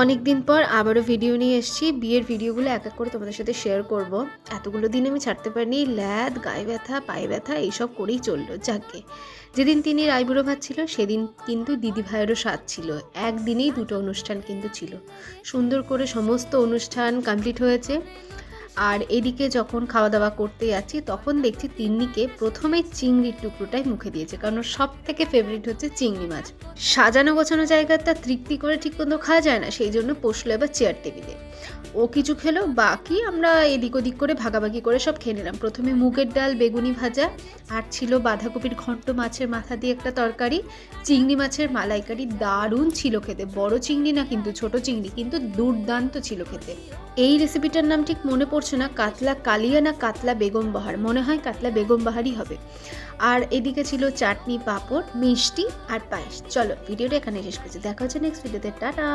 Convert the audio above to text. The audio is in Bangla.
অনেক দিন পর আবারও ভিডিও নিয়ে এসেছি। বিয়ের ভিডিওগুলো এক এক করে তোমাদের সাথে শেয়ার করব। এতগুলো দিন আমি ছাড়তে পারিনি, ল্যাদ, গায়ে ব্যথা, পায়ে ব্যথা এইসব করেই চললো। যাকে যেদিন তিনি আইবুড়ো ভাত ছিল সেদিন কিন্তু দিদি ভাইয়েরও স্বাদ ছিল। একদিনেই দুটো অনুষ্ঠান কিন্তু ছিল। সুন্দর করে সমস্ত অনুষ্ঠান কমপ্লিট হয়েছে। আর এদিকে যখন খাওয়া দাওয়া করতে যাচ্ছি তখন দেখছি তিন্নিকে প্রথমে চিংড়ির টুকরোটাই মুখে দিয়েছে, কারণ সব থেকে ফেভারিট হচ্ছে চিংড়ি মাছ। সাজানো গোছানো জায়গাটা তৃপ্তি করে ঠিক মতো খাওয়া যায় না, সেই জন্য বসলো এবার চেয়ার টেবিলে। ও কিছু খেলো, বাকি আমরা এদিক ওদিক করে ভাগাভাগি করে সব খেয়ে নিলাম। প্রথমে মুগের ডাল, বেগুনি ভাজা, আর ছিল বাঁধাকপির ঘন্ট, মাছের মাথা দিয়ে একটা তরকারি, চিংড়ি মাছের মালাইকারি। দারুণ ছিল খেতে। বড় চিংড়ি না কিন্তু, ছোট চিংড়ি, কিন্তু দুর্দান্ত ছিল খেতে। এই রেসিপিটার নাম ঠিক মনে পড়ছে না, কাতলা কালিয়া না কাতলা বেগম বাহার, মনে হয় কাতলা বেগম বাহারই হবে। আর এদিকে ছিল চাটনি, পাঁপড়, মিষ্টি আর পায়েস। চলো ভিডিওটা এখানে শেষ করছি, দেখা হচ্ছে নেক্সট ভিডিওতে। টাটা।